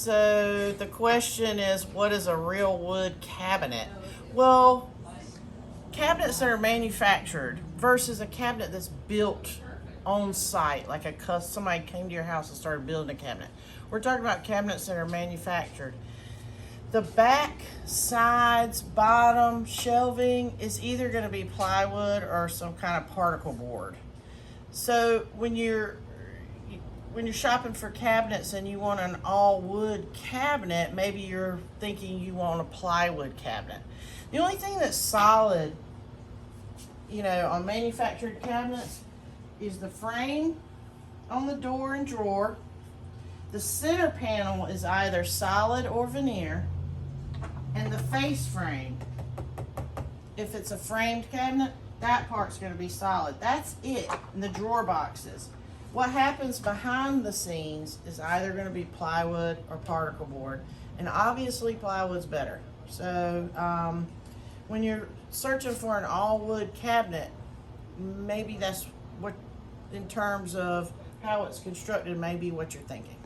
So the question is, what is a real wood cabinet? Well, cabinets that are manufactured versus a cabinet that's built on site, like somebody came to your house and started building a cabinet. We're talking about cabinets that are manufactured. The back, sides, bottom, shelving is either going to be plywood or some kind of particle board. So when you're shopping for cabinets and you want an all wood cabinet, maybe you're thinking you want a plywood cabinet. The only thing that's solid, on manufactured cabinets is the frame on the door and drawer. The center panel is either solid or veneer, and the face frame, if it's a framed cabinet, that part's going to be solid. That's it in the drawer boxes. What happens behind the scenes is either going to be plywood or particle board, and obviously plywood's better. So when you're searching for an all wood cabinet, maybe that's what, in terms of how it's constructed, maybe what you're thinking.